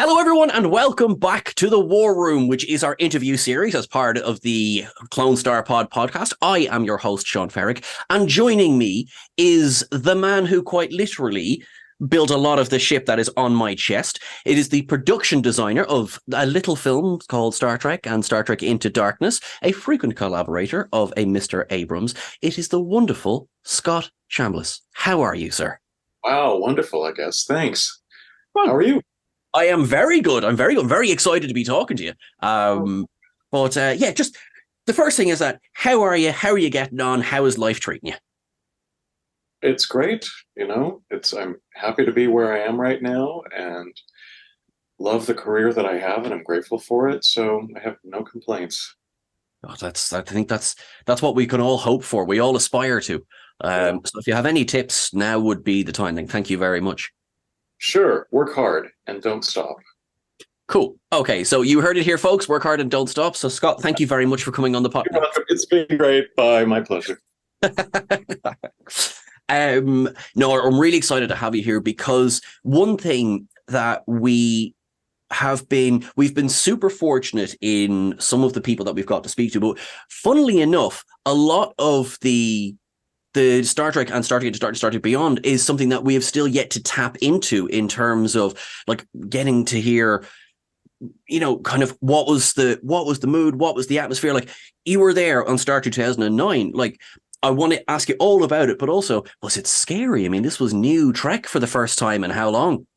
Hello, everyone, and welcome back to the War Room, which is our interview series as part of the Clone Star Pod podcast. I am your host, Sean Ferrick, and joining me is the man who quite literally built a lot of the ship that is on my chest. It is the production designer of a little film called Star Trek and Star Trek Into Darkness, a frequent collaborator of a Mr. Abrams. It is the wonderful Scott Chambliss. How are you, sir? Wow, wonderful, I guess. Thanks. Well, How are you? I am very good. I'm very good. I'm very excited to be talking to you. Oh, But just the first thing is that how are you? How are you getting on? How is life treating you? it's great. I'm happy to be where I am right now and love the career that I have, and I'm grateful for it. So I have no complaints. Oh, I think that's what we can all hope for. We all aspire to. Yeah. So if you have any tips, now would be the time. Then thank you very much. Sure, work hard and don't stop. Cool. Okay, so you heard it here, folks. Work hard and don't stop. So Scott, thank you very much for coming on the You're podcast. welcome. It's been great. Bye. My pleasure. No, I'm really excited to have you here because one thing that we've been super fortunate in some of the people that we've got to speak to, but funnily enough, a lot of the Star Trek and Star Trek Beyond is something that we have still yet to tap into in terms of like getting to hear, kind of what was the mood, what was the atmosphere. Like you were there on Star Trek 2009. Like I want to ask you all about it, but also was it scary? I mean, this was new Trek for the first time in how long?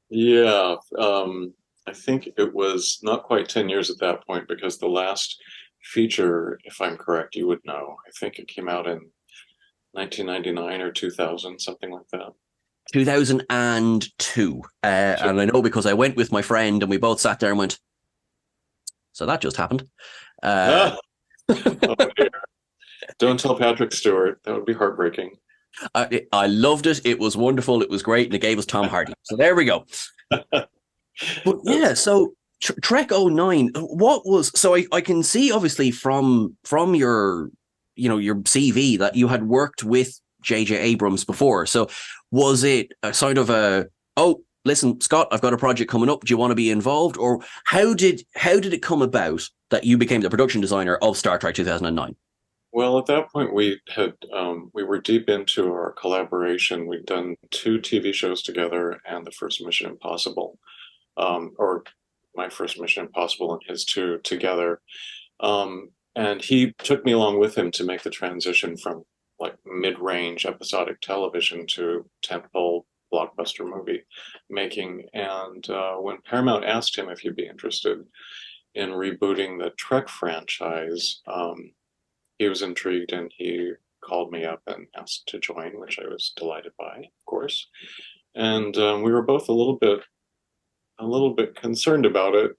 Yeah, I think it was not quite 10 years at that point because the last feature, if I'm correct, you would know. I think it came out in 1999 or 2000, something like that. 2002. And I know because I went with my friend and we both sat there and went, so that just happened. Uh, Ah, oh dear. Don't tell Patrick Stewart. That would be heartbreaking. I loved it. It was wonderful. It was great. And it gave us Tom Hardy. So there we go. But yeah, That's so Trek '09, what was, so I can see obviously from your, your CV that you had worked with J.J. Abrams before. So was it a sort of oh, listen, Scott, I've got a project coming up. Do you want to be involved? Or how did it come about that you became the production designer of Star Trek 2009? well, at that point we were deep into our collaboration. We'd done two TV shows together and the first Mission Impossible, or my first Mission Impossible and his two together. And he took me along with him to make the transition from like mid-range episodic television to tentpole blockbuster movie making. And when Paramount asked him if he'd be interested in rebooting the Trek franchise, he was intrigued and he called me up and asked to join, which I was delighted by, of course. And we were both a little bit concerned about it,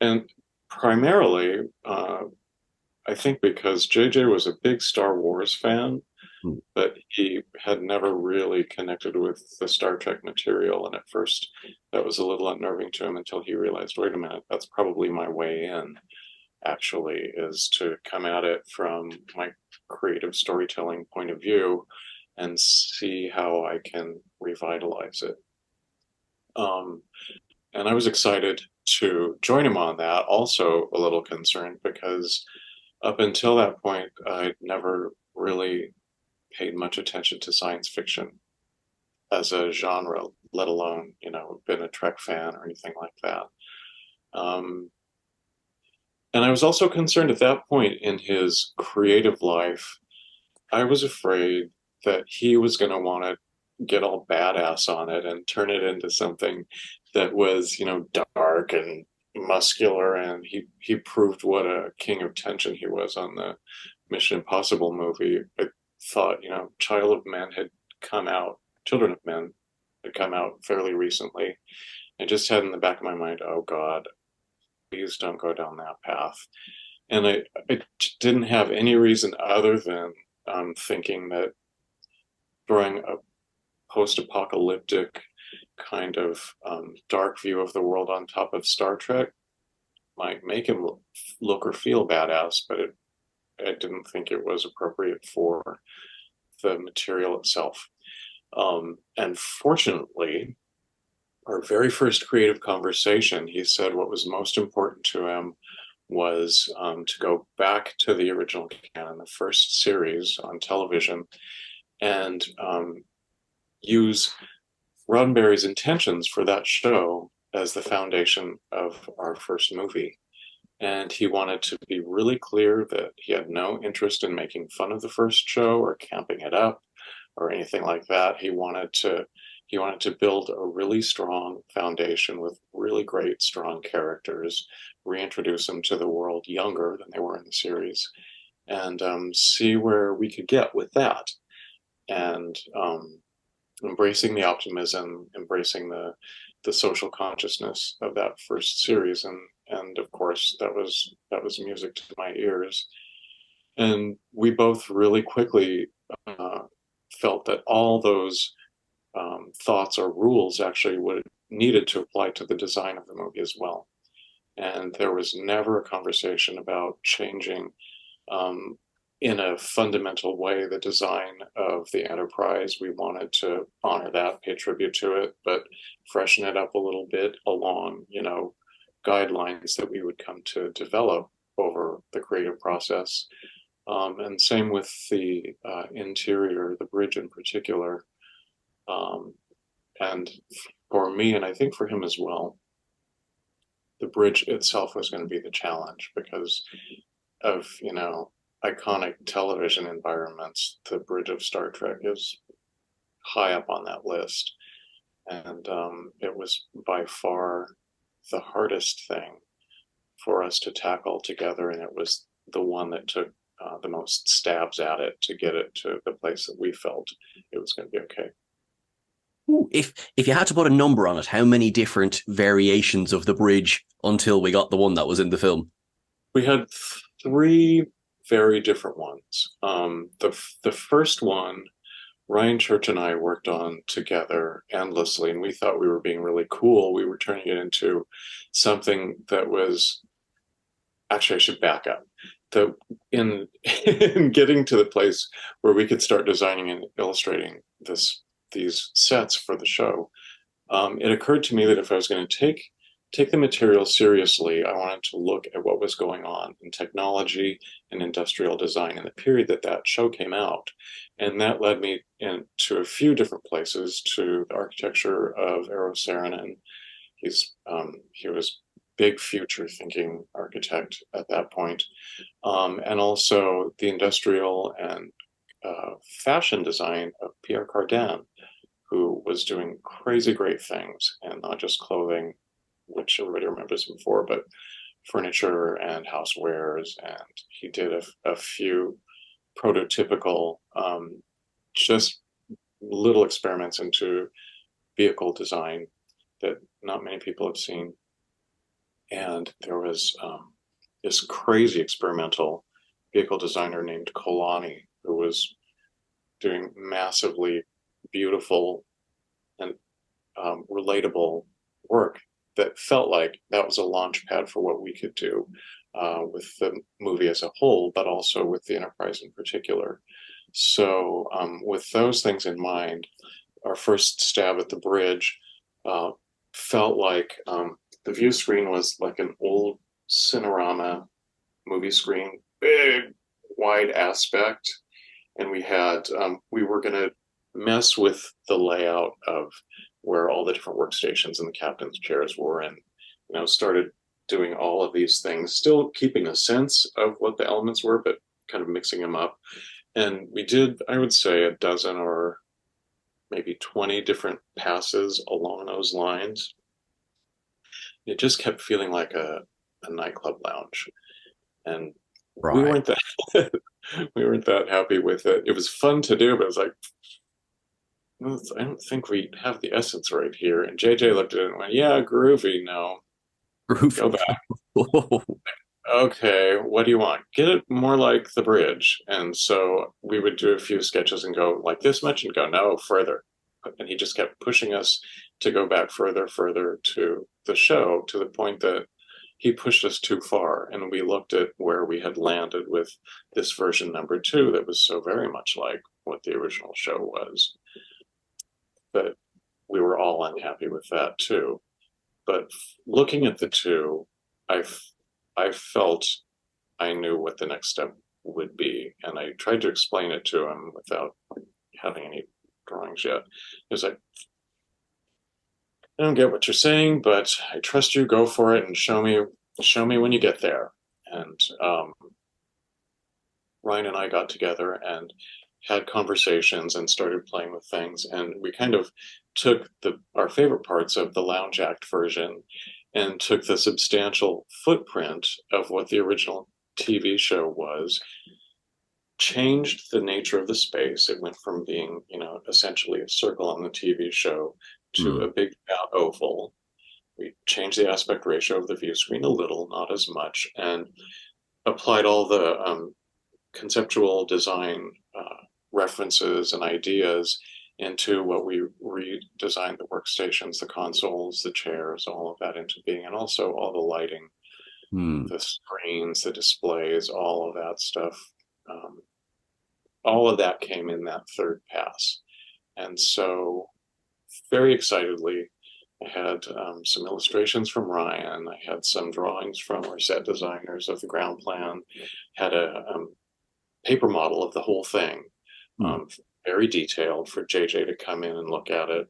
and primarily, I think because JJ was a big Star Wars fan, Hmm. but he had never really connected with the Star Trek material, and at first that was a little unnerving to him until he realized, wait a minute, that's probably my way in. Actually, is to come at it from my creative storytelling point of view and see how I can revitalize it. Um, and I was excited to join him on that. Also, a little concerned because up until that point, I'd never really paid much attention to science fiction as a genre, let alone, been a Trek fan or anything like that. Um, and I was also concerned at that point in his creative life. I was afraid that he was going to want to get all badass on it and turn it into something that was, dark and muscular. And he proved what a king of tension he was on the Mission Impossible movie. I thought, Children of Men had come out fairly recently. I just had in the back of my mind, oh God, please don't go down that path. And I didn't have any reason other than thinking that throwing a post-apocalyptic kind of dark view of the world on top of Star Trek might make him look or feel badass, but I didn't think it was appropriate for the material itself. And fortunately, our very first creative conversation, he said what was most important to him was to go back to the original canon, the first series on television, and use Roddenberry's intentions for that show as the foundation of our first movie. And he wanted to be really clear that he had no interest in making fun of the first show or camping it up or anything like that. He wanted to build a really strong foundation with really great, strong characters, reintroduce them to the world younger than they were in the series, and see where we could get with that. And embracing the optimism, embracing the social consciousness of that first series, and of course that was music to my ears. And we both really quickly felt that all those thoughts or rules actually would needed to apply to the design of the movie as well. And there was never a conversation about changing in a fundamental way the design of the Enterprise. We wanted to honor that, pay tribute to it, but freshen it up a little bit along, guidelines that we would come to develop over the creative process. And same with the interior, the bridge in particular. And for me, and I think for him as well, the bridge itself was going to be the challenge because of, iconic television environments. The bridge of Star Trek is high up on that list. And it was by far the hardest thing for us to tackle together. And it was the one that took the most stabs at it to get it to the place that we felt it was going to be okay. Ooh, if you had to put a number on it, how many different variations of the bridge until we got the one that was in the film? We had 3 very different ones. The first one, Ryan Church and I worked on together endlessly, and we thought we were being really cool. We were turning it into something that was, actually, I should back up. In getting to the place where we could start designing and illustrating these sets for the show, it occurred to me that if I was going to take the material seriously, I wanted to look at what was going on in technology and industrial design in the period that show came out. And that led me into a few different places, to the architecture of Eero Saarinen. He was big future thinking architect at that point. And also the industrial and fashion design of Pierre Cardin, who was doing crazy great things, and not just clothing, which everybody remembers him for, but furniture and housewares. And he did a few prototypical, just little experiments into vehicle design that not many people have seen. And there was this crazy experimental vehicle designer named Kolani, who was doing massively beautiful and relatable work that felt like that was a launch pad for what we could do with the movie as a whole, but also with the Enterprise in particular. So with those things in mind, our first stab at the bridge felt like the view screen was like an old Cinerama movie screen, big, wide aspect. And we were going to mess with the layout of where all the different workstations and the captain's chairs were, and started doing all of these things, still keeping a sense of what the elements were, but kind of mixing them up. And we did, I would say, a dozen or maybe 20 different passes along those lines. It just kept feeling like a nightclub lounge, and Right. we weren't that we weren't that happy with it. It was fun to do, but it was like, I don't think we have the essence right here. And JJ looked at it and went, "Yeah, groovy. No, go back. Okay, what do you want? Get it more like the bridge." And so we would do a few sketches and go like this much and go, "No, further." And he just kept pushing us to go back further to the show, to the point that he pushed us too far. And we looked at where we had landed with this version number 2 that was so very much like what the original show was. But we were all unhappy with that too. But looking at the two, I felt I knew what the next step would be, and I tried to explain it to him without having any drawings yet. He was like, I don't get what you're saying, but I trust you. Go for it and show me when you get there. And Ryan and I got together and had conversations and started playing with things. And we kind of took our favorite parts of the lounge act version and took the substantial footprint of what the original TV show was, changed the nature of the space. It went from being, essentially a circle on the TV show to a big oval. We changed the aspect ratio of the view screen a little, not as much, and applied all the conceptual design references and ideas into what we redesigned the workstations, the consoles, the chairs, all of that into being, and also all the lighting, the screens, the displays, all of that stuff. All of that came in that third pass. And so very excitedly, I had some illustrations from Ryan. I had some drawings from our set designers of the ground plan, had a paper model of the whole thing, very detailed, for JJ to come in and look at it.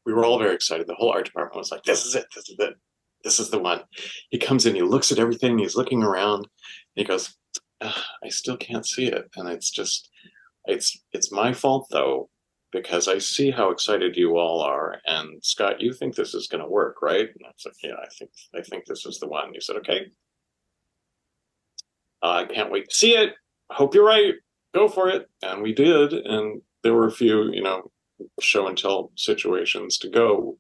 We were all very excited. The whole art department was like, this is it, this is it, this is the one. He comes in, he looks at everything, he's looking around, and he goes, I still can't see it. And it's my fault though, because I see how excited you all are. And Scott, you think this is going to work, right? And I was like, yeah, I think this is the one. He said, okay. I can't wait to see it. I hope you're right. Go for it. And we did. And there were a few, show and tell situations to go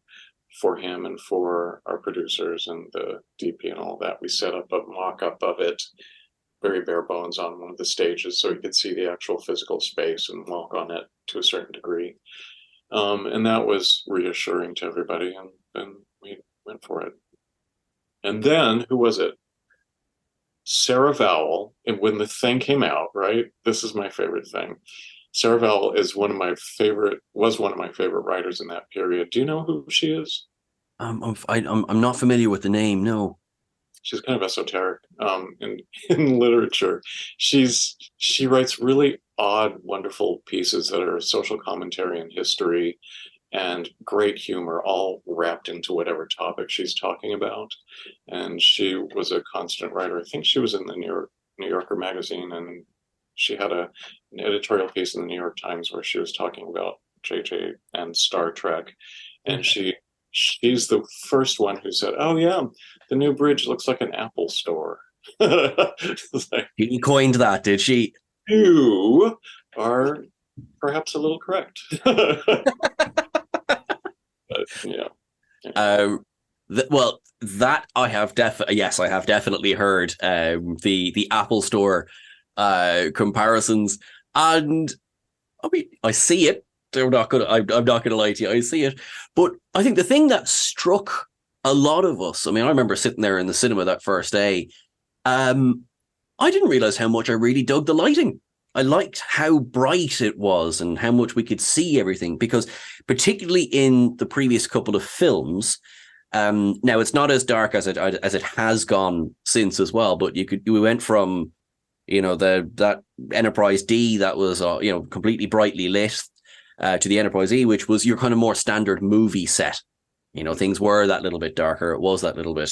for him and for our producers and the DP and all that. We set up a mock-up of it, very bare bones, on one of the stages so he could see the actual physical space and walk on it to a certain degree. And that was reassuring to everybody, and we went for it. And then, who was it? Sarah Vowell. And when the thing came out, right? This is my favorite thing. Sarah Vowell was one of my favorite writers in that period. Do you know who she is? I'm not familiar with the name. No. She's kind of esoteric in literature. She writes really odd, wonderful pieces that are social commentary and history and great humor, all wrapped into whatever topic she's talking about. And she was a constant writer. I think she was in the New Yorker magazine, and she had an editorial piece in the New York Times where she was talking about JJ and Star Trek. And she's the first one who said, oh yeah, the new bridge looks like an Apple store. Like, She coined that, did she? You are perhaps a little correct. But, that I have I have definitely heard the Apple Store comparisons, and I mean, I see it. I'm not gonna lie to you, I see it. But I think the thing that struck a lot of us, I mean, I remember sitting there in the cinema that first day. I didn't realize how much I really dug the lighting. I liked how bright it was and how much we could see everything, because particularly in the previous couple of films, now it's not as dark as it has gone since as well, but we went from, that Enterprise D that was completely brightly lit, to the Enterprise E, which was your kind of more standard movie set. Things were that little bit darker. It was that little bit,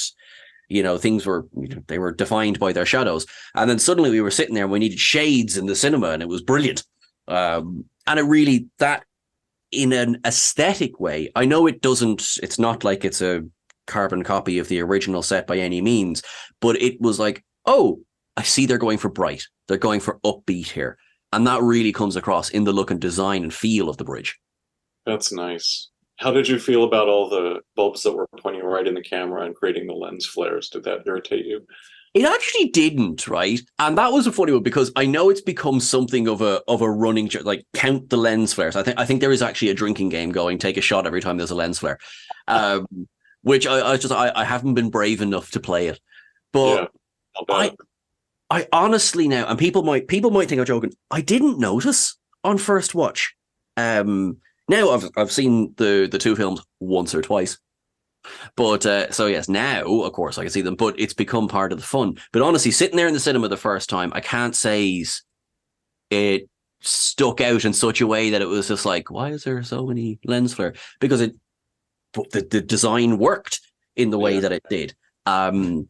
things were, they were defined by their shadows. And then suddenly we were sitting there and we needed shades in the cinema, and it was brilliant. And it really, that in an aesthetic way, I know it's not like it's a carbon copy of the original set by any means, but it was like, oh, I see they're going for bright. They're going for upbeat here. And that really comes across in the look and design and feel of the bridge. That's nice. How did you feel about all the bulbs that were pointing right in the camera and creating the lens flares? Did that irritate you? It actually didn't, right? And that was a funny one, because I know it's become something of a running joke, like count the lens flares. I think there is actually a drinking game going, take a shot every time there's a lens flare, which I haven't been brave enough to play it. But yeah, I honestly now, and people might think I'm joking, I didn't notice on first watch. Now I've seen the two films once or twice. But so yes, now of course I can see them, but it's become part of the fun. But honestly, sitting there in the cinema the first time, I can't say it stuck out in such a way that it was just like, why is there so many lens flare? Because the design worked in the way Yeah. that it did. Um,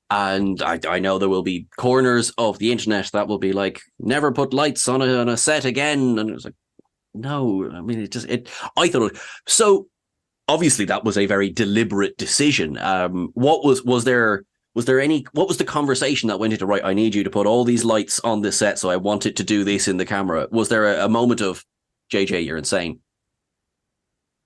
and I know there will be corners of the internet that will be like, never put lights on a set again. And it was like, no, I mean, I thought it, so obviously that was a very deliberate decision. What was the conversation that went into, right, I need you to put all these lights on this set, so I want it to do this in the camera? Was there a moment of, JJ, you're insane?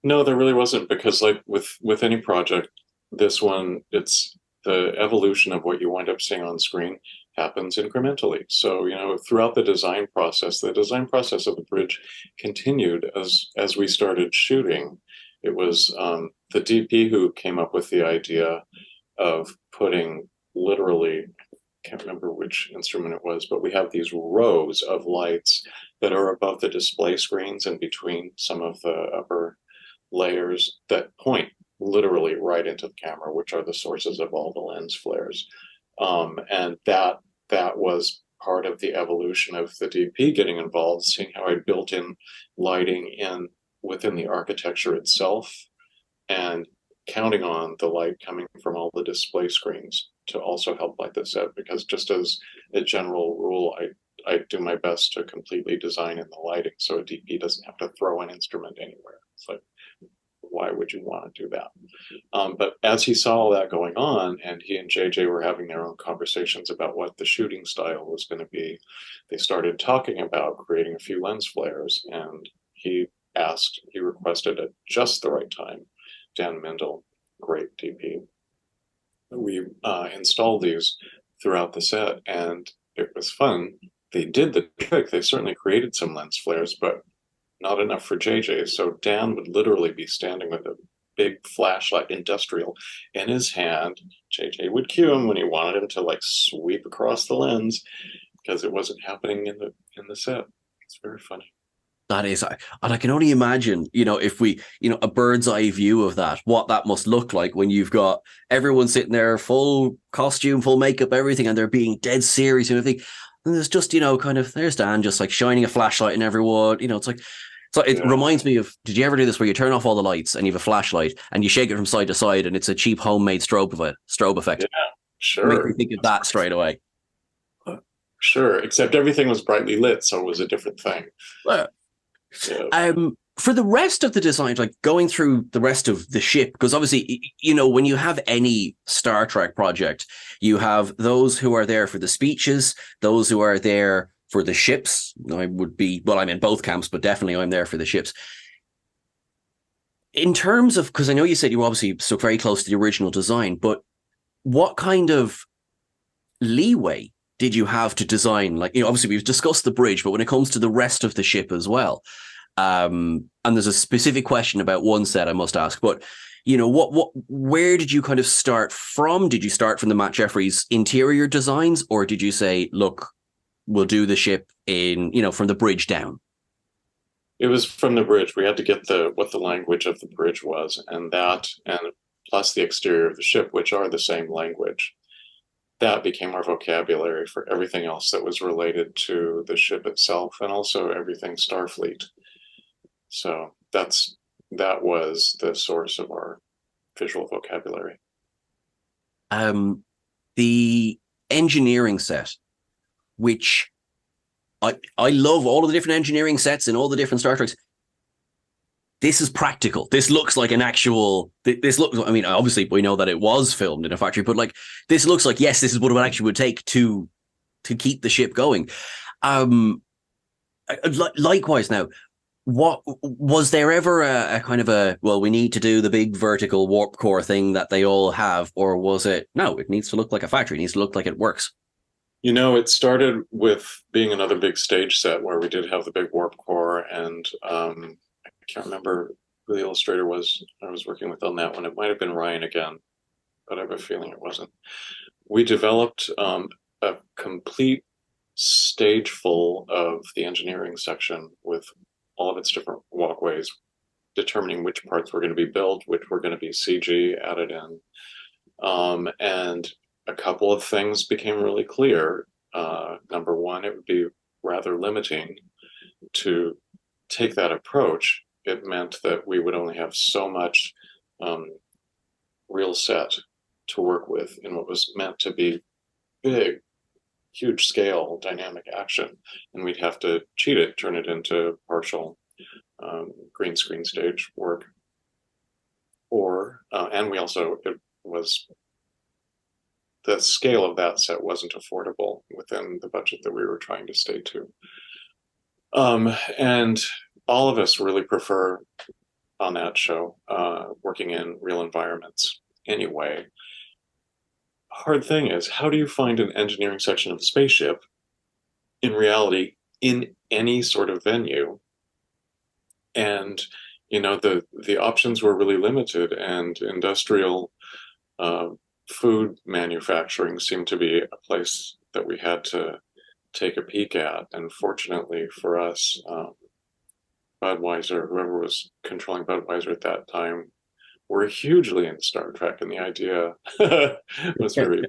No, there really wasn't, because like with any project, this one, it's the evolution of what you wind up seeing on screen happens incrementally. So, throughout the design process, of the bridge continued as we started shooting. It was the DP who came up with the idea of putting, literally, can't remember which instrument it was, but we have these rows of lights that are above the display screens and between some of the upper layers that point literally right into the camera, which are the sources of all the lens flares. And that was part of the evolution of the DP getting involved, seeing how I built in lighting in within the architecture itself, and counting on the light coming from all the display screens to also help light the set. Because just as a general rule, I do my best to completely design in the lighting so a DP doesn't have to throw an instrument anywhere. It's like, why would you want to do that? But as he saw all that going on, and he and JJ were having their own conversations about what the shooting style was going to be, they started talking about creating a few lens flares. And he requested at just the right time, Dan Mendel, great DP. We installed these throughout the set, and it was fun. They did the trick. They certainly created some lens flares, but not enough for JJ. So Dan would literally be standing with a big flashlight, industrial, in his hand. JJ would cue him when he wanted him to like sweep across the lens, because it wasn't happening in the set. It's very funny. That is, and I can only imagine, if we, a bird's eye view of that, what that must look like when you've got everyone sitting there, full costume, full makeup, everything, and they're being dead serious and everything. And there's just, kind of, there's Dan just like shining a flashlight in everyone. It's like, so it Yeah. reminds me of, did you ever do this where you turn off all the lights and you have a flashlight and you shake it from side to side and it's a cheap homemade strobe effect? Yeah, It makes me sure. think of that straight away. Sure. Except everything was brightly lit, so it was a different thing. Well, Yeah. For the rest of the designs, like going through the rest of the ship, because obviously, when you have any Star Trek project, you have those who are there for the speeches, those who are there for the ships. I would be, well, I'm in both camps, but definitely I'm there for the ships. In terms of, because I know you said you obviously stuck very close to the original design, but what kind of leeway did you have to design? Like, obviously we've discussed the bridge, but when it comes to the rest of the ship as well, and there's a specific question about one set I must ask, but where did you kind of start from? Did you start from the Matt Jeffries interior designs, or did you say, look, we'll do the ship in, from the bridge down? It was from the bridge. We had to get what the language of the bridge was, and plus the exterior of the ship, which are the same language. That became our vocabulary for everything else that was related to the ship itself, and also everything Starfleet. So that was the source of our visual vocabulary. The engineering set, which I love all of the different engineering sets and all the different Star Treks. This is practical. This looks like an actual. This looks. I mean, obviously we know that it was filmed in a factory, but like this looks like, yes, this is what it actually would take to keep the ship going. Likewise, now, what was there ever a kind of a, well, we need to do the big vertical warp core thing that they all have, or was it, no, it needs to look like a factory, it needs to look like it works? It started with being another big stage set where we did have the big warp core, and I can't remember who the illustrator was I was working with on that one. It might have been Ryan again, but I have a feeling it wasn't. We developed a complete stage full of the engineering section with all of its different walkways, determining which parts were going to be built, which were going to be CG added in. And a couple of things became really clear. Number one, it would be rather limiting to take that approach. It meant that we would only have so much real set to work with in what was meant to be big, huge scale dynamic action. And we'd have to cheat it, turn it into partial green screen stage work. Or, and we also, it was, the scale of that set wasn't affordable within the budget that we were trying to stay to. And all of us really prefer on that show working in real environments anyway. Hard thing is, how do you find an engineering section of a spaceship in reality in any sort of venue? And you know, the options were really limited, and industrial food manufacturing seemed to be a place that we had to take a peek at. And fortunately for us, Budweiser, whoever was controlling Budweiser at that time, were hugely into Star Trek, and the idea was very.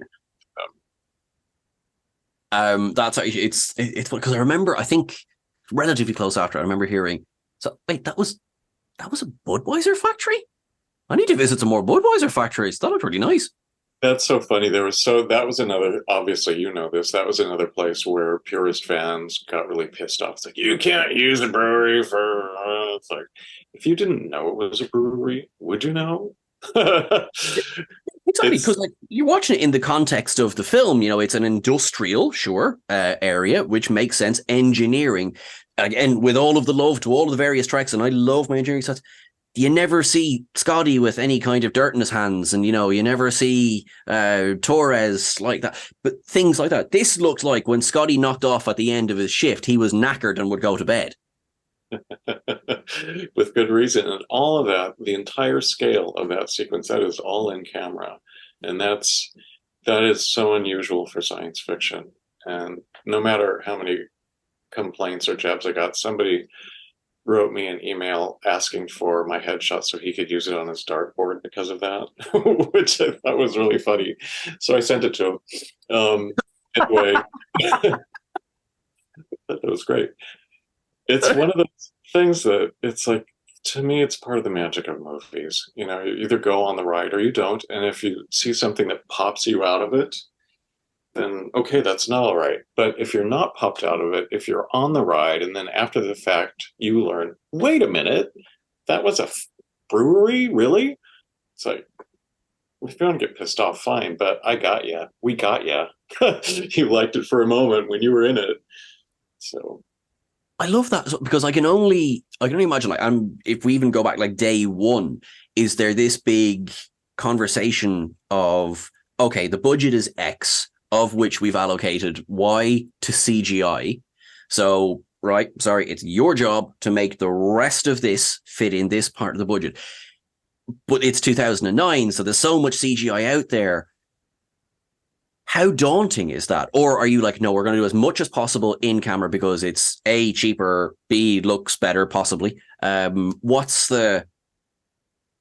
That's actually, it's because I remember, I think relatively close after, I remember hearing, so wait, that was a Budweiser factory? I need to visit some more Budweiser factories. That looked really nice. That's so funny. That was another, obviously, you know this, that was another place where purist fans got really pissed off. It's like, you can't use a brewery for, it's like, if you didn't know it was a brewery, would you know? Exactly, because like you're watching it in the context of the film, you know, it's an industrial, sure, area, which makes sense. Engineering, again, with all of the love to all of the various tracks, and I love my engineering sets. You never see Scotty with any kind of dirt in his hands, and you know, you never see Torres like that. But things like that. This looked like when Scotty knocked off at the end of his shift, he was knackered and would go to bed. With good reason. And all of that, the entire scale of that sequence, that is all in camera. And that is so unusual for science fiction. And no matter how many complaints or jabs I got, somebody wrote me an email asking for my headshot so he could use it on his dartboard because of that, which I thought was really funny. So I sent it to him. Anyway, that was great. It's one of those things that it's like, to me, it's part of the magic of movies. You know, you either go on the ride or you don't. And if you see something that pops you out of it, then okay, that's not all right. But if you're not popped out of it, if you're on the ride and then after the fact you learn, wait a minute, that was a brewery, really? It's like, if you want to get pissed off, fine, but I got you. We got you. You liked it for a moment when you were in it. So I love that because I can only imagine, like, if we even go back like day one, is there this big conversation of, okay, the budget is X, of which we've allocated Y to CGI. So, right, sorry, it's your job to make the rest of this fit in this part of the budget. But it's 2009, so there's so much CGI out there. How daunting is that? Or are you like, no, we're going to do as much as possible in camera because it's A, cheaper, B, looks better, possibly. What's the,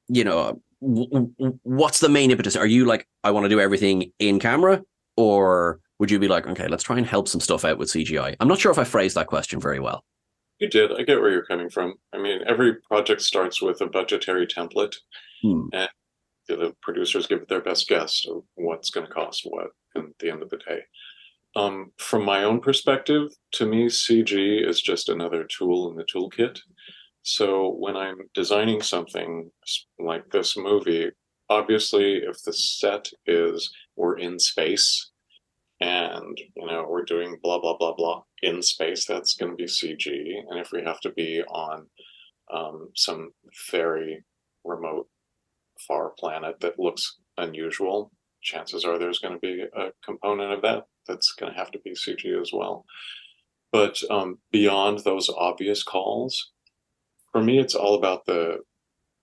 you know, what's the main impetus? Are you like, I want to do everything in camera? Or would you be like, okay, let's try and help some stuff out with CGI? I'm not sure if I phrased that question very well. You did. I get where you're coming from. I mean, every project starts with a budgetary template, and the producers give it their best guess of what's going to cost what at the end of the day. From my own perspective, to me, CG is just another tool in the toolkit. So when I'm designing something like this movie, obviously, if the set is we're in space and you know we're doing blah blah blah blah in space, that's going to be CG. And if we have to be on some very remote, far planet that looks unusual, chances are there's going to be a component of that that's going to have to be CG as well. But beyond those obvious calls, for me, it's all about the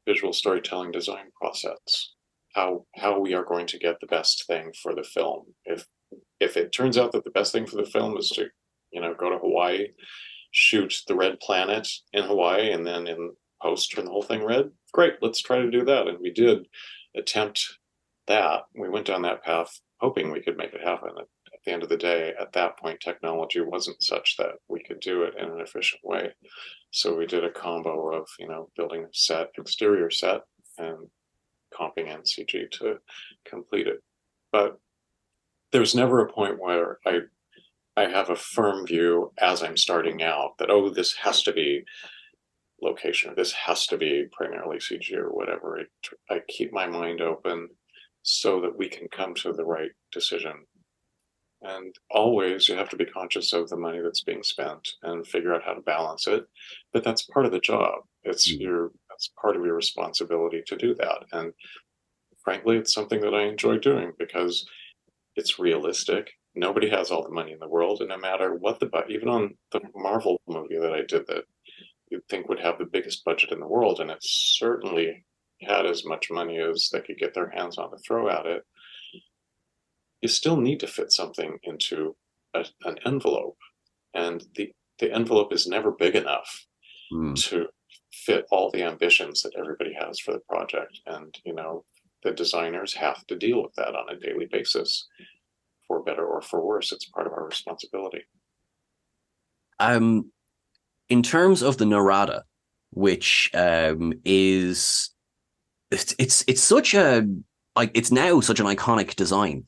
visual storytelling design process. How we are going to get the best thing for the film. If it turns out that the best thing for the film is to, you know, go to Hawaii, shoot the red planet in Hawaii and then in post turn the whole thing red? Great, let's try to do that. And we did attempt that. We went down that path hoping we could make it happen. At the end of the day, at that point, technology wasn't such that we could do it in an efficient way. So we did a combo of, building a set, exterior set, and comping in CG to complete it. But there's never a point where I have a firm view as I'm starting out that, oh, this has to be location, or this has to be primarily CG or whatever. I keep my mind open so that we can come to the right decision. And always you have to be conscious of the money that's being spent and figure out how to balance it. But that's part of the job. That's part of your responsibility to do that. And frankly, it's something that I enjoy doing because it's realistic. Nobody has all the money in the world, and no matter what even on the Marvel movie that I did that you'd think would have the biggest budget in the world, and it certainly had as much money as they could get their hands on to throw at it, you still need to fit something into an envelope, and the envelope is never big enough to fit all the ambitions that everybody has for the project. And the designers have to deal with that on a daily basis, for better or for worse. It's part of our responsibility. In terms of the Narada, which is it's such a it's now such an iconic design.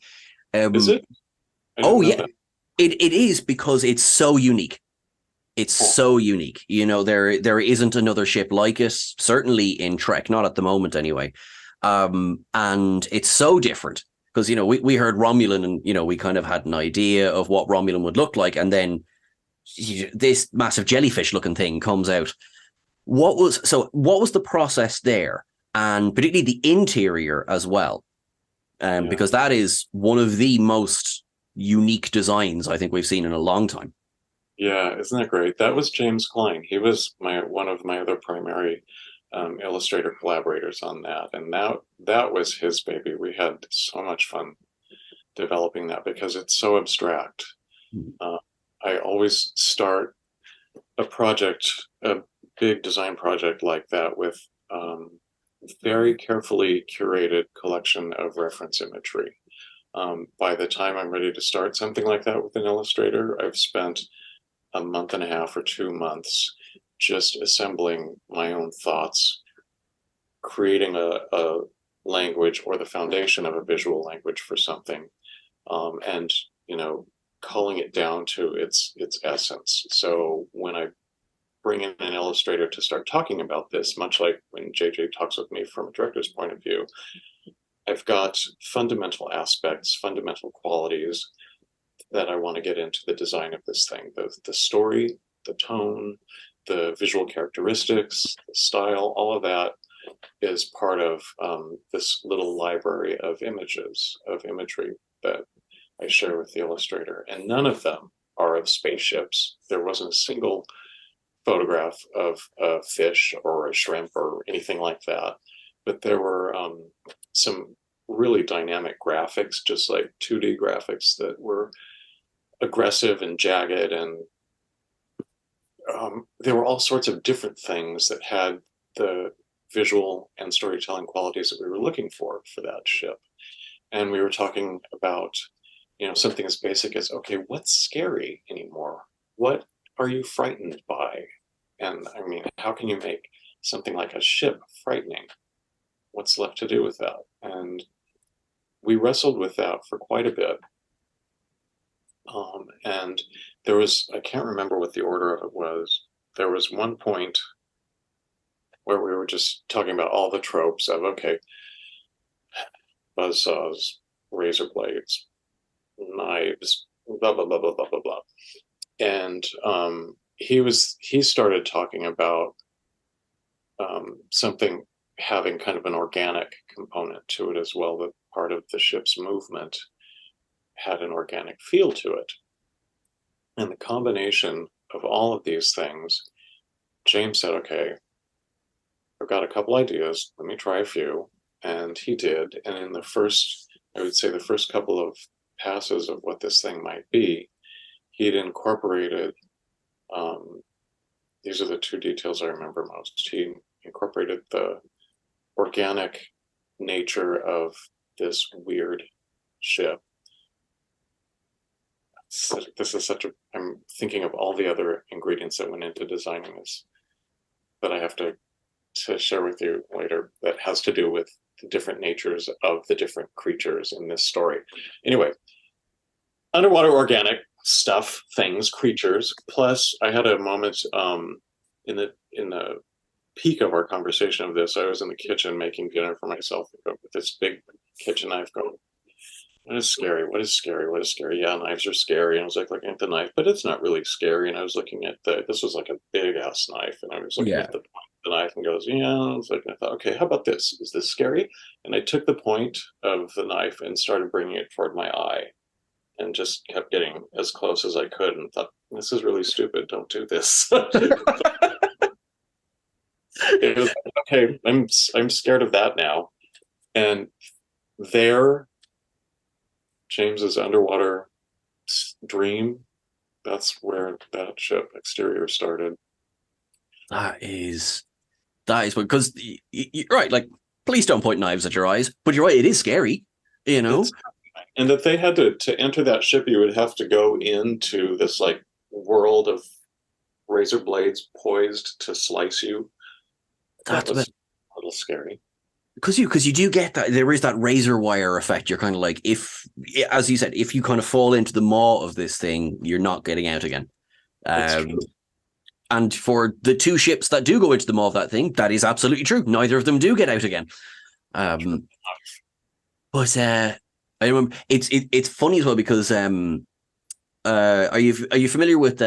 Is it? Oh yeah, it is, because it's so unique. It's so unique. There isn't another ship like it, certainly in Trek, not at the moment anyway. And it's so different because, we heard Romulan and, we kind of had an idea of what Romulan would look like. And then this massive jellyfish looking thing comes out. What was the process there? And particularly the interior as well. Because that is one of the most unique designs I think we've seen in a long time. Yeah, isn't that great? That was James Klein. He was one of my other primary illustrator collaborators on that, and that was his baby. We had so much fun developing that because it's so abstract. I always start a project, a big design project like that, with very carefully curated collection of reference imagery. By the time I'm ready to start something like that with an illustrator, I've spent a month and a half or 2 months just assembling my own thoughts, creating a language or the foundation of a visual language for something, and culling it down to its essence. So when I bring in an illustrator to start talking about this, much like when JJ talks with me from a director's point of view, I've got fundamental aspects, fundamental qualities that I want to get into the design of this thing. The story, the tone, the visual characteristics, the style, all of that is part of this little library of imagery that I share with the illustrator. And none of them are of spaceships. There wasn't a single photograph of a fish or a shrimp or anything like that. But there were some really dynamic graphics, just like 2D graphics that were aggressive and jagged, and there were all sorts of different things that had the visual and storytelling qualities that we were looking for that ship. And we were talking about, something as basic as, okay, what's scary anymore? What are you frightened by? And I mean, how can you make something like a ship frightening? What's left to do with that? And we wrestled with that for quite a bit. And there was, I can't remember what the order of it was. There was one point where we were just talking about all the tropes of, okay, buzzsaws, razor blades, knives, blah, blah, blah, blah, blah, blah, blah. And he started talking about something having kind of an organic component to it as well, that part of the ship's movement had an organic feel to it. And the combination of all of these things, James said, okay, I've got a couple ideas. Let me try a few. And he did. And in I would say the first couple of passes of what this thing might be, he'd incorporated these are the two details I remember most. He incorporated the organic nature of this weird ship. This is such a, I'm thinking of all the other ingredients that went into designing this that I have to share with you later, that has to do with the different natures of the different creatures in this story. Anyway, underwater organic stuff, things, creatures. Plus, I had a moment in the peak of our conversation of this. I was in the kitchen making dinner for myself with this big kitchen knife going, what is scary? What is scary? What is scary? Yeah, knives are scary. And I was like looking at the knife, but it's not really scary. And I was looking at this was like a big ass knife. And I was looking at the point of the knife and goes, yeah. I was like, I thought, okay, how about this? Is this scary? And I took the point of the knife and started bringing it toward my eye and just kept getting as close as I could and thought, this is really stupid. Don't do this. It was okay. I'm scared of that now. And there, James's underwater dream, that's where that ship exterior started. That is because you're right. Like, please don't point knives at your eyes. But you're right. It is scary, you know. And that they had to enter that ship, you would have to go into this like world of razor blades poised to slice you. That was a little scary. Because you do get that, there is that razor wire effect. You're kind of like, if, as you said, if you kind of fall into the maw of this thing, you're not getting out again. And for the two ships that do go into the maw of that thing, that is absolutely true. Neither of them do get out again. But I remember it's funny as well because are you familiar with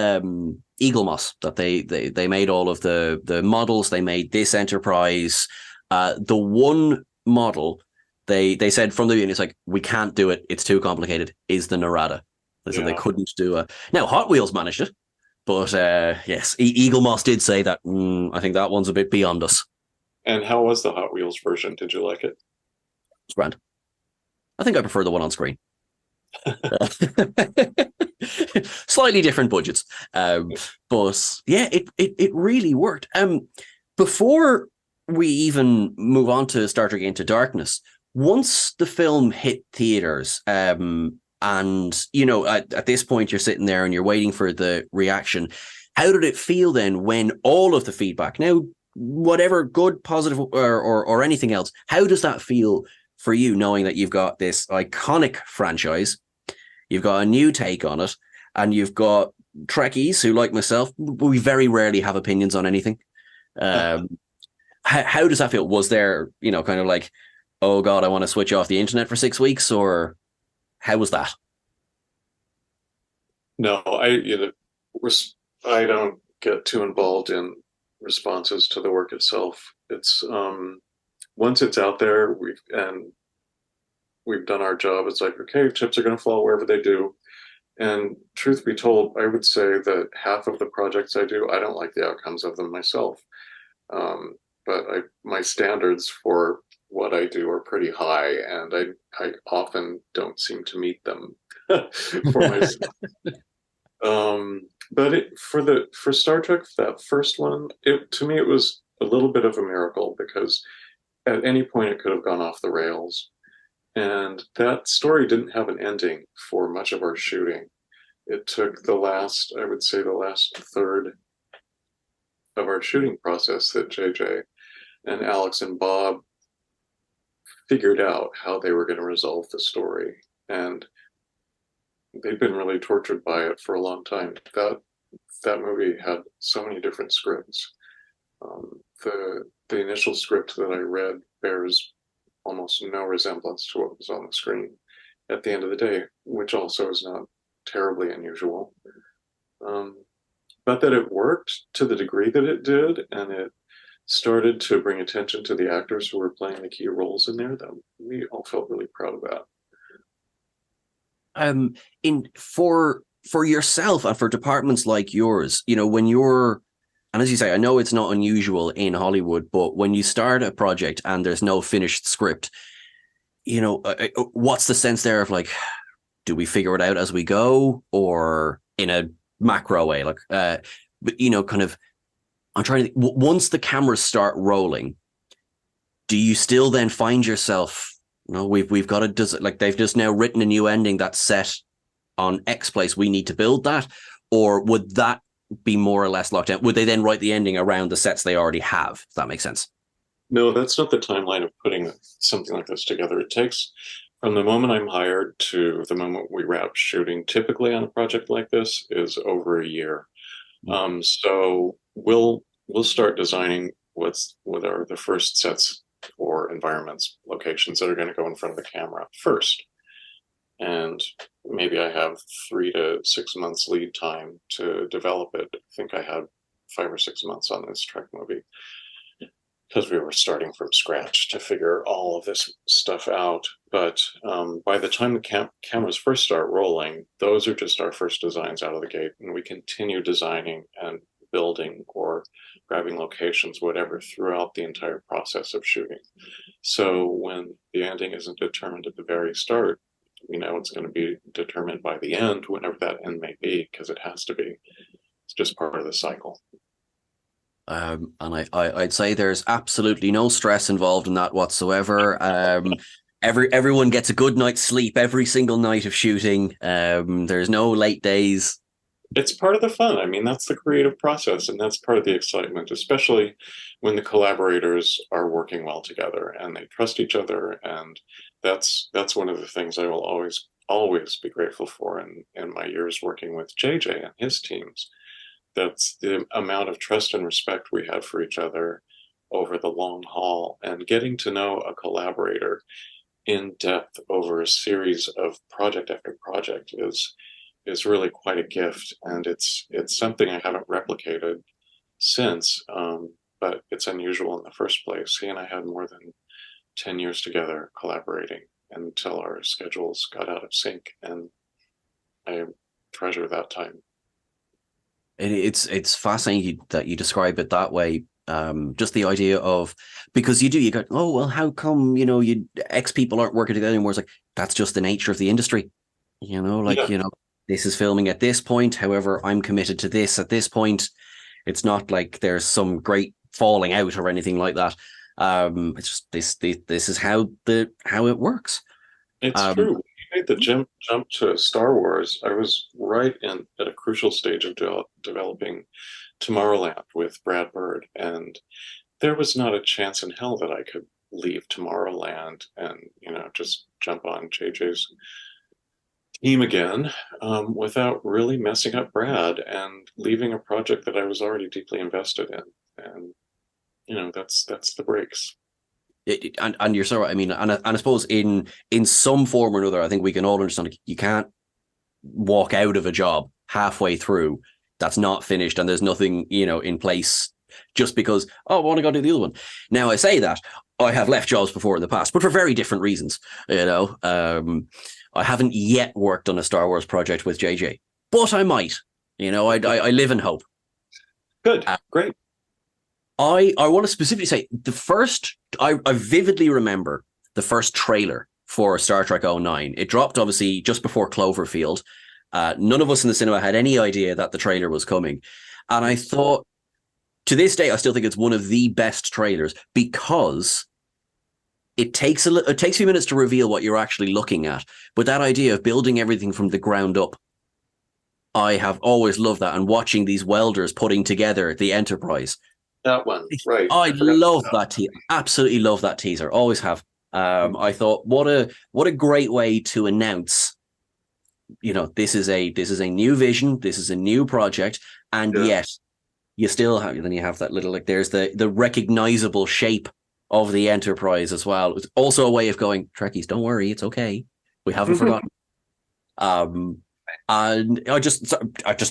Eagle Moss? That they made all of the models. They made this Enterprise. The one model they said from the beginning, it's like, we can't do it, it's too complicated, is the Narada. They said they couldn't do it. Now Hot Wheels managed it, but yes, Eagle Moss did say that I think that one's a bit beyond us. And how was the Hot Wheels version? Did you like it? It's grand. I think I prefer the one on screen. Slightly different budgets, but yeah, it really worked. Before we even move on to Star Trek Into Darkness, once the film hit theaters, and you know, at this point you're sitting there and you're waiting for the reaction. How did it feel then when all of the feedback, now whatever good, positive, or anything else, how does that feel for you, knowing that you've got this iconic franchise, you've got a new take on it, and you've got Trekkies who, like myself, we very rarely have opinions on anything. How does that feel? Was there, you know, kind of like, oh God, I want to switch off the internet for 6 weeks, or how was that? No, I don't get too involved in responses to the work itself. It's once it's out there, we've done our job. It's like, okay, chips are going to fall wherever they do. And truth be told, I would say that half of the projects I do, I don't like the outcomes of them myself. But my standards for what I do are pretty high, and I often don't seem to meet them for myself. But for Star Trek, that first one, to me it was a little bit of a miracle, because at any point it could have gone off the rails. And that story didn't have an ending for much of our shooting. It took I would say the last third of our shooting process that JJ and Alex and Bob figured out how they were going to resolve the story. And they've been really tortured by it for a long time. That movie had so many different scripts. The initial script that I read bears almost no resemblance to what was on the screen at the end of the day, which also is not terribly unusual. But that it worked to the degree that it did, and it started to bring attention to the actors who were playing the key roles in there, that we all felt really proud of that. For yourself and for departments like yours, you know, when you're, and as you say, I know it's not unusual in Hollywood, but when you start a project and there's no finished script, you know, what's the sense there of like, do we figure it out as we go, or in a macro way, like, but you know, kind of, I'm trying to, once the cameras start rolling, do you still then find yourself, we've got to, like they've just now written a new ending that's set on X place, we need to build that? Or would that be more or less locked down? Would they then write the ending around the sets they already have? If that makes sense. No, that's not the timeline of putting something like this together. It takes from the moment I'm hired to the moment we wrap shooting, typically on a project like this, is over a year. So we'll start designing what are the first sets for environments, locations that are going to go in front of the camera first. And maybe I have 3 to 6 months lead time to develop it. I think I had 5 or 6 months on this Trek movie because we were starting from scratch to figure all of this stuff out. But by the time the cameras first start rolling, those are just our first designs out of the gate. And we continue designing and building or grabbing locations, whatever, throughout the entire process of shooting. So when the ending isn't determined at the very start, we know it's going to be determined by the end, whenever that end may be, because it has to be. It's just part of the cycle. And I'd say there's absolutely no stress involved in that whatsoever. Everyone gets a good night's sleep every single night of shooting. There's no late days. It's part of the fun. I mean, that's the creative process, and that's part of the excitement, especially when the collaborators are working well together and they trust each other. And that's one of the things I will always be grateful for in my years working with JJ and his teams. That's the amount of trust and respect we have for each other over the long haul, and getting to know a collaborator in depth over a series of project after project is really quite a gift, and it's something I haven't replicated since, but it's unusual in the first place. He and I had more than 10 years together collaborating until our schedules got out of sync, and I treasure that time. It's fascinating that you describe it that way. Just the idea of, because you go, oh well, how come you X people aren't working together anymore? It's like, that's just the nature of the industry, this is filming at this point, however I'm committed to this at this point. It's not like there's some great falling out or anything like that. It's just this is how it works. It's true. When you made the jump to Star Wars, I was right at a crucial stage of developing Tomorrowland with Brad Bird, and there was not a chance in hell that I could leave Tomorrowland and just jump on JJ's team again, without really messing up Brad and leaving a project that I was already deeply invested in. And that's the breaks. And you're so right. I mean, and I suppose in some form or another, I think we can all understand you can't walk out of a job halfway through that's not finished and there's nothing in place just because, oh, I want to go do the other one. Now I say that I have left jobs before in the past, but for very different reasons. I haven't yet worked on a Star Wars project with JJ, but I might. I live in hope. Good, great. I want to specifically say I vividly remember the first trailer for Star Trek 09. It dropped obviously just before Cloverfield. None of us in the cinema had any idea that the trailer was coming. And I thought, to this day, I still think it's one of the best trailers because it takes a few minutes to reveal what you're actually looking at. But that idea of building everything from the ground up, I have always loved that. And watching these welders putting together the Enterprise. That one, right. I love that teaser. Absolutely love that teaser. Always have. I thought, what a great way to announce, this is a new vision, this is a new project, and yet you still have that little, like, there's the recognizable shape of the Enterprise as well. It's also a way of going, Trekkies, don't worry, it's okay. We haven't forgotten. And I just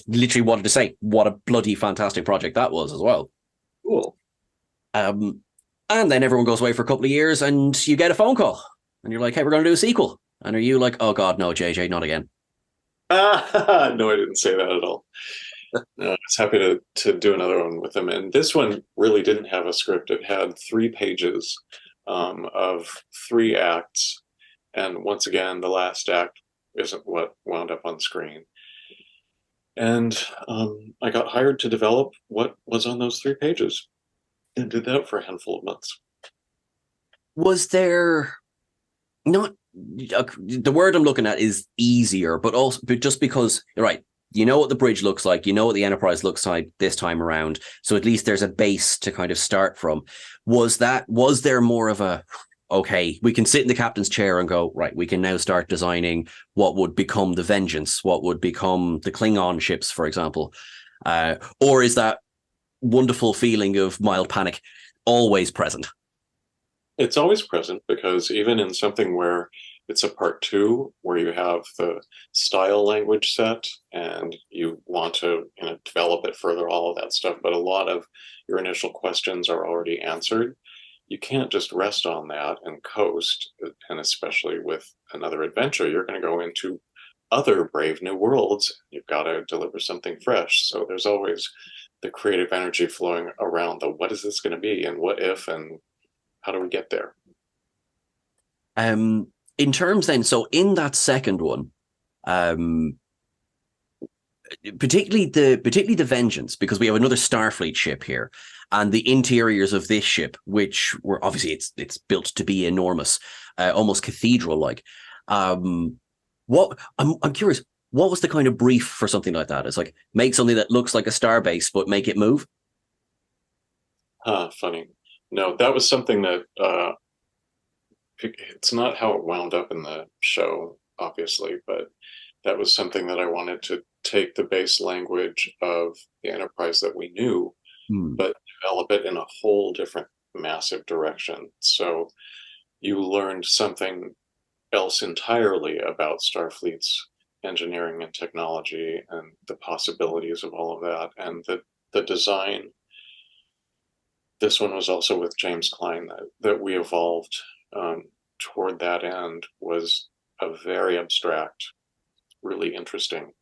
literally wanted to say what a bloody fantastic project that was as well. Cool. And then everyone goes away for a couple of years and you get a phone call and you're like, hey, we're going to do a sequel. And are you like, oh God, no, JJ, not again? No, I didn't say that at all. No, I was happy to do another one with him. And this one really didn't have a script. It had 3 pages of 3 acts. And once again, the last act isn't what wound up on screen. And I got hired to develop what was on those 3 pages and did that for a handful of months. Was there not the word I'm looking at is easier, but also but just because you're right, you know what the bridge looks like, you know what the Enterprise looks like this time around, so at least there's a base to kind of start from. Was there more of a okay, we can sit in the captain's chair and go, right, we can now start designing what would become the Vengeance, what would become the Klingon ships, for example, or is that wonderful feeling of mild panic always present? It's always present because even in something where it's a part 2 where you have the style language set and you want to develop it further, all of that stuff, but a lot of your initial questions are already answered. You can't just rest on that and coast, and especially with another adventure, you're going to go into other brave new worlds. You've got to deliver something fresh. So there's always the creative energy flowing around the what is this going to be and what if and how do we get there? In terms then, so in that second one, particularly the Vengeance, because we have another Starfleet ship here, and the interiors of this ship, which were obviously it's built to be enormous, almost cathedral-like. What I'm curious, what was the kind of brief for something like that? It's like make something that looks like a starbase, but make it move. Funny. No, that was something that it's not how it wound up in the show, obviously, but that was something that I wanted to take the base language of the Enterprise that we knew, but develop it in a whole different massive direction. So you learned something else entirely about Starfleet's engineering and technology and the possibilities of all of that. And the design, this one was also with James Klein that we evolved toward that end, was a very abstract, really interesting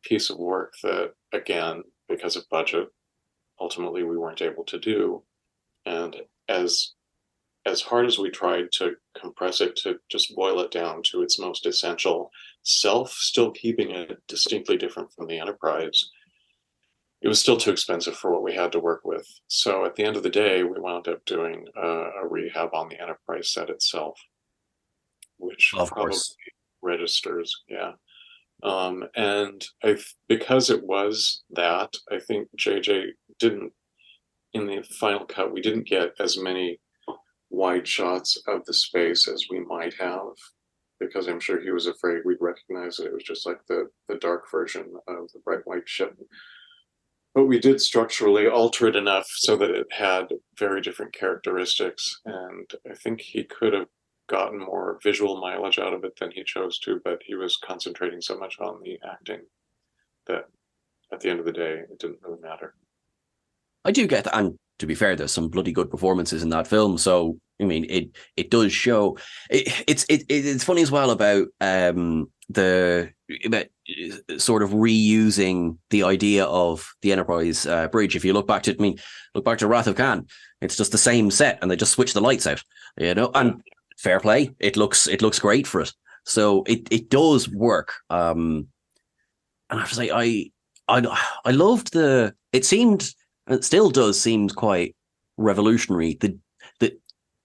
piece of work that, again, because of budget, ultimately we weren't able to do. And as hard as we tried to compress it, to just boil it down to its most essential self, still keeping it distinctly different from the Enterprise, it was still too expensive for what we had to work with. So at the end of the day, we wound up doing a rehab on the Enterprise set itself, which Of probably course. registers. Yeah. And because it was that, I think JJ didn't, in the final cut, we didn't get as many wide shots of the space as we might have, because I'm sure he was afraid we'd recognize it. It was just like the dark version of the bright white ship. But we did structurally alter it enough so that it had very different characteristics. And I think he could have gotten more visual mileage out of it than he chose to, but he was concentrating so much on the acting that at the end of the day, it didn't really matter. I do get that, and to be fair, there's some bloody good performances in that film. So I mean, it does show. It's funny as well about about sort of reusing the idea of the Enterprise bridge. If you look back to Wrath of Khan, it's just the same set, and they just switch the lights out. And fair play, it looks great for it. So it does work. And I have to say, I loved the. It seemed. It still does seem quite revolutionary. The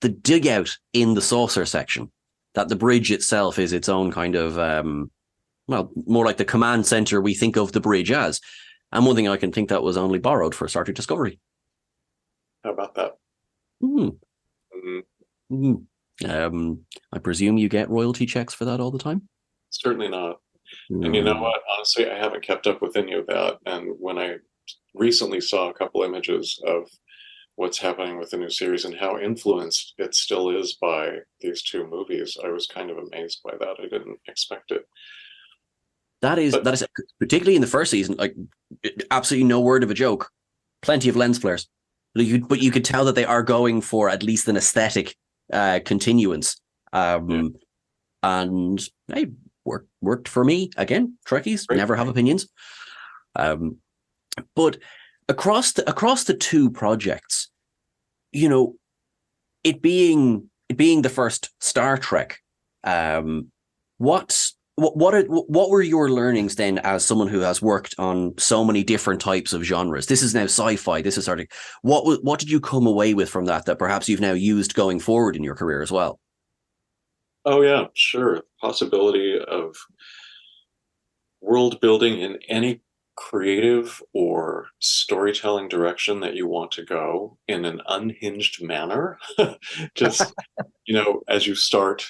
dig out in the saucer section, that the bridge itself is its own kind of more like the command center we think of the bridge as. And one thing I can think that was only borrowed for Star Trek Discovery. How about that? I presume you get royalty checks for that all the time? Certainly not. And you know what? Honestly, I haven't kept up with any of that. And when I recently saw a couple images of what's happening with the new series and how influenced it still is by these 2 movies, I was kind of amazed by that. I didn't expect it. That is particularly in the first season, like absolutely no word of a joke. Plenty of lens flares, but you could tell that they are going for at least an aesthetic continuance. And hey, worked for me again. Trekkies never have opinions. But across the 2 projects, it being the first Star Trek, what what were your learnings then as someone who has worked on so many different types of genres? This is now sci-fi. This is sort of what did you come away with from that perhaps you've now used going forward in your career as well? Oh yeah, sure. Possibility of world building in any creative or storytelling direction that you want to go in an unhinged manner. Just, as you start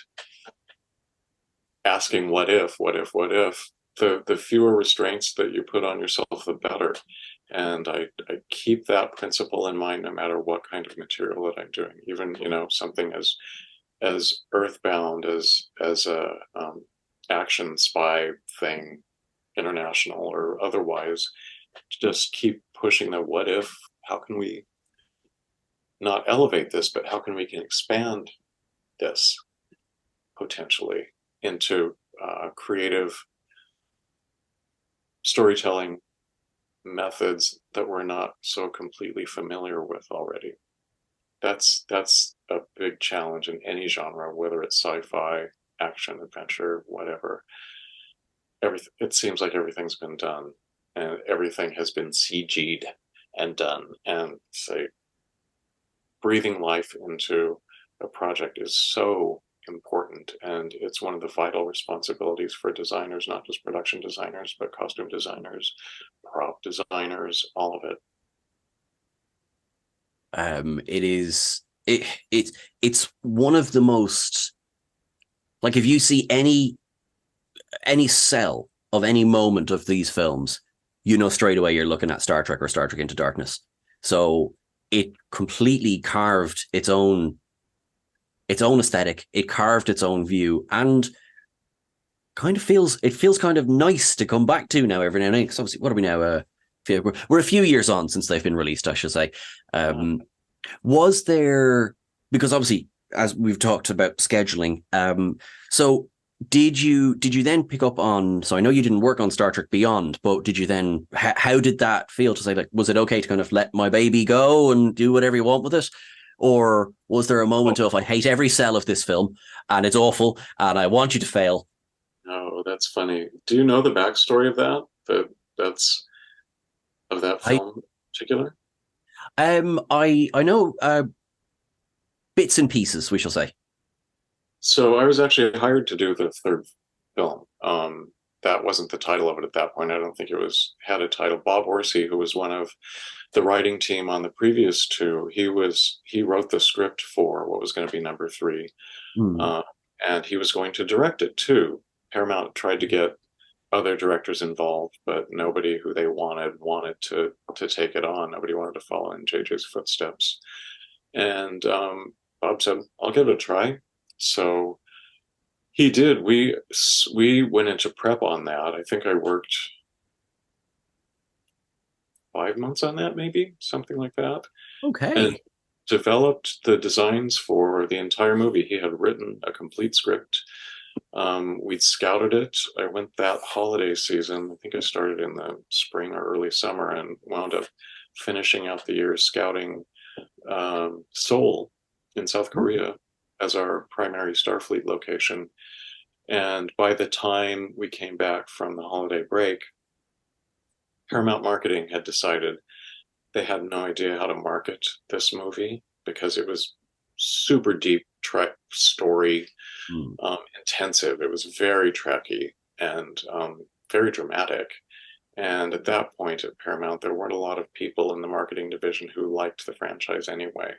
asking what if, the fewer restraints that you put on yourself, the better. And I keep that principle in mind no matter what kind of material that I'm doing. Even, something as earthbound as a action spy thing, international or otherwise, just keep pushing the what if, how can we not elevate this, but how can we can expand this potentially into creative storytelling methods that we're not so completely familiar with already. That's a big challenge in any genre, whether it's sci-fi, action, adventure, whatever. It seems like everything's been done and everything has been CG'd and done. And say breathing life into a project is so important, and it's one of the vital responsibilities for designers, not just production designers, but costume designers, prop designers, all of it. It is it's one of the most, like, if you see any cell of any moment of these films, you know straight away you're looking at Star Trek or Star Trek Into Darkness. So it completely carved its own aesthetic. It carved its own view, and it feels kind of nice to come back to now every now and then. Because obviously, what are we now? We're a few years on since they've been released, I should say. Was there, because obviously, as we've talked about scheduling, so did you then pick up on, so I know you didn't work on Star Trek Beyond, but did you then, how did that feel to say, like, was it okay to kind of let my baby go and do whatever you want with it? Or was there a moment of, I hate every cell of this film and it's awful and I want you to fail? Oh, that's funny. Do you know the backstory of that's of that I film in particular? I know bits and pieces, we shall say. So I was actually hired to do the third film. That wasn't the title of it at that point. I don't think it was had a title. Bob Orsi, who was one of the writing team on the previous two, he wrote the script for what was going to be number three, Hmm. uh, and he was going to direct it too. Paramount tried to get other directors involved, but nobody who they wanted to take it on. Nobody wanted to follow in JJ's footsteps. And Bob said, "I'll give it a try." So he did. We went into prep on that. I think I worked 5 months on that, maybe something like that, and Okay. developed the designs for the entire movie. He had written a complete script. We'd scouted it. I went that holiday season. I think I started in the spring or early summer and wound up finishing out the year scouting Seoul in South Korea as our primary Starfleet location. And by the time we came back from the holiday break, Paramount Marketing had decided they had no idea how to market this movie because it was super deep story, Hmm. intensive. It was very Trekky and very dramatic. And at that point at Paramount, there weren't a lot of people in the marketing division who liked the franchise anyway.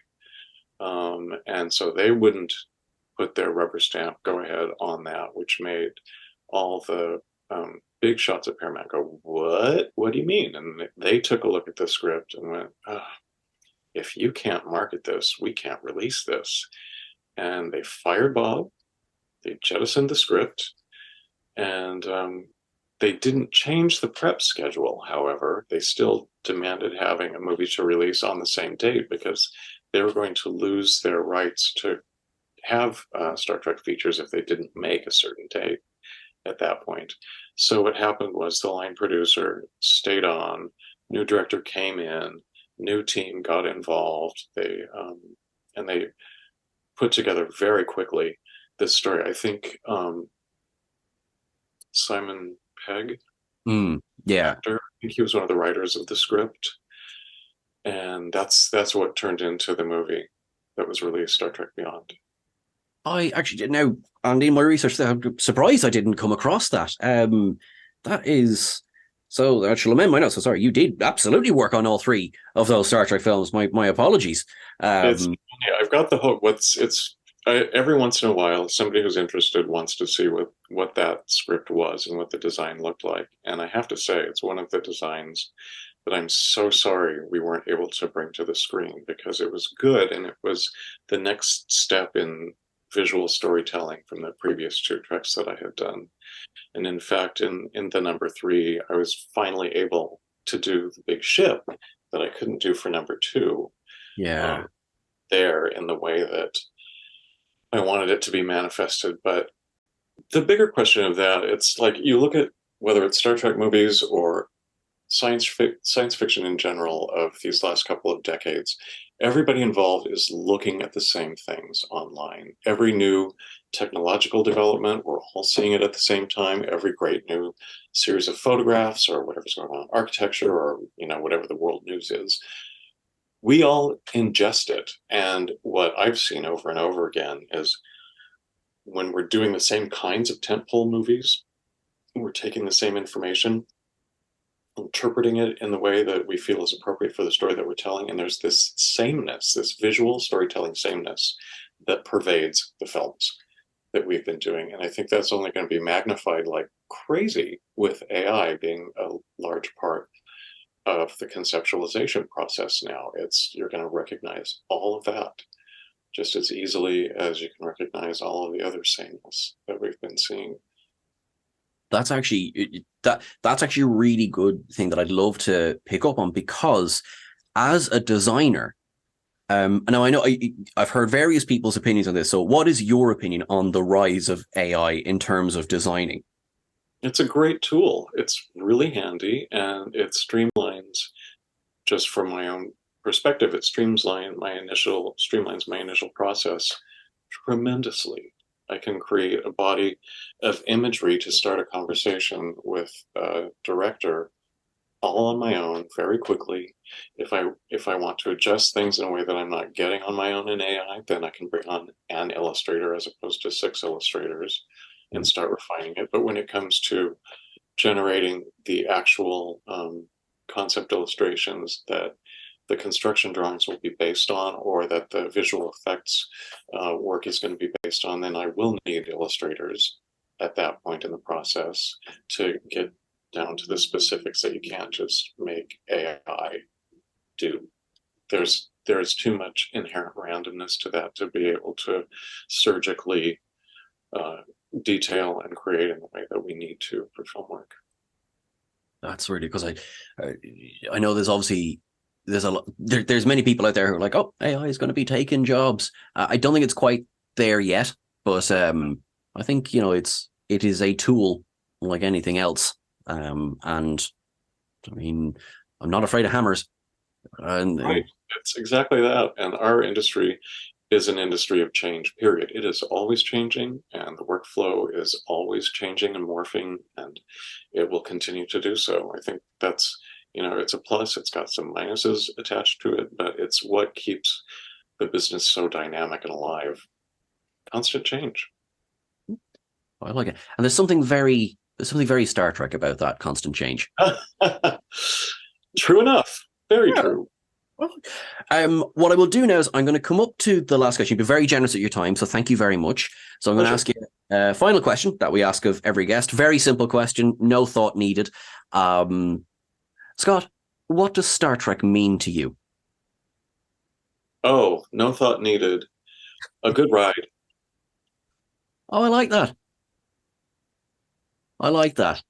And so they wouldn't put their rubber stamp go ahead on that, which made all the big shots at Paramount go, "What? What do you mean?" And they took a look at the script and went, oh, "If you can't market this, we can't release this." And they fired Bob. They jettisoned the script, and they didn't change the prep schedule. However, they still demanded having a movie to release on the same date because they were going to lose their rights to have Star Trek features if they didn't make a certain date at that point. So what happened was the line producer stayed on, new director came in, new team got involved. And they put together very quickly this story. I think Simon Pegg, Yeah. actor. I think he was one of the writers of the script, and that's what turned into the movie that was released, Star Trek Beyond. I actually didn't know, and in my research, I'm surprised I didn't come across that. That is so. I shall amend my notes. So sorry, you did absolutely work on all three of those Star Trek films. My apologies. It's yeah, I've got the hook. Every once in a while, somebody who's interested wants to see what that script was and what the design looked like. And I have to say, it's one of the designs that I'm so sorry we weren't able to bring to the screen, because it was good and it was the next step in visual storytelling from the previous two treks that I had done. And in fact, in the number three, I was finally able to do the big ship that I couldn't do for number two. Yeah. There in the way that I wanted it to be manifested. But the bigger question of that, it's like you look at whether it's Star Trek movies or science fiction in general of these last couple of decades, everybody involved is looking at the same things online. Every new technological development, we're all seeing it at the same time. Every great new series of photographs or whatever's going on in architecture, or whatever the world news is, we all ingest it. And what I've seen over and over again is when we're doing the same kinds of tentpole movies, we're taking the same information, interpreting it in the way that we feel is appropriate for the story that we're telling. And there's this sameness, this visual storytelling sameness that pervades the films that we've been doing. And I think that's only going to be magnified like crazy with AI being a large part of the conceptualization process now. You're going to recognize all of that just as easily as you can recognize all of the other sameness that we've been seeing. That's actually a really good thing that I'd love to pick up on, because as a designer, now I know I've heard various people's opinions on this. So what is your opinion on the rise of AI in terms of designing? It's a great tool. It's really handy, and it streamlines, just from my own perspective, it streamlines my initial process tremendously. I can create a body of imagery to start a conversation with a director all on my own very quickly. If I want to adjust things in a way that I'm not getting on my own in AI, then I can bring on an illustrator as opposed to 6 illustrators and start refining it. But when it comes to generating the actual concept illustrations that the construction drawings will be based on, or that the visual effects work is going to be based on, then I will need illustrators at that point in the process to get down to the specifics that you can't just make AI do. There's too much inherent randomness to that to be able to surgically detail and create in the way that we need to for film work. That's really, because I know there's obviously there's many people out there who are like, oh, AI is going to be taking jobs. I don't think it's quite there yet, but I think it is a tool like anything else. And I mean, I'm not afraid of hammers. Right. It's exactly that. And our industry is an industry of change, period. It is always changing, and the workflow is always changing and morphing, and it will continue to do so. I think that's, it's a plus. It's got some minuses attached to it, but it's what keeps the business so dynamic and alive. Constant change. I like it. And there's something very Star Trek about that constant change. True enough. Very true. Well, what I will do now is I'm going to come up to the last question. You've been very generous at your time, so thank you very much. So I'm going to ask you a final question that we ask of every guest. Very simple question, no thought needed. Scott, what does Star Trek mean to you? Oh, no thought needed. A good ride. Oh, I like that. I like that.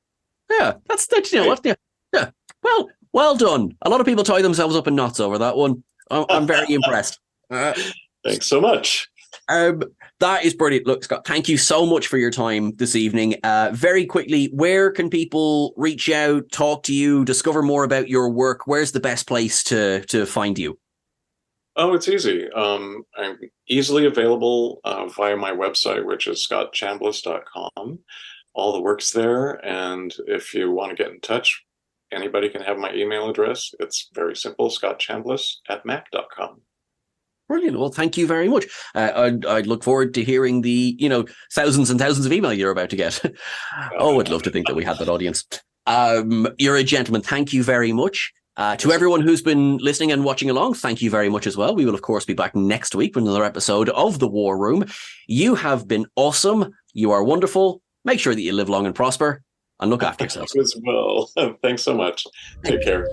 Yeah, that's what. Yeah. Well done. A lot of people tie themselves up in knots over that one. I'm very impressed. Thanks so much. That is brilliant. Look, Scott, thank you so much for your time this evening. Very quickly, where can people reach out, talk to you, discover more about your work? Where's the best place to find you? Oh, it's easy. I'm easily available via my website, which is scottchambliss.com. all the work's there. And if you want to get in touch, anybody can have my email address. It's very simple, scottchambliss@mac.com. Brilliant. Well, thank you very much. I'd look forward to hearing the, thousands and thousands of email you're about to get. Oh, I'd love to think that we had that audience. You're a gentleman. Thank you very much. To everyone who's been listening and watching along, thank you very much as well. We will, of course, be back next week with another episode of The War Room. You have been awesome. You are wonderful. Make sure that you live long and prosper and look after yourselves. As well. Thanks so much. Take care.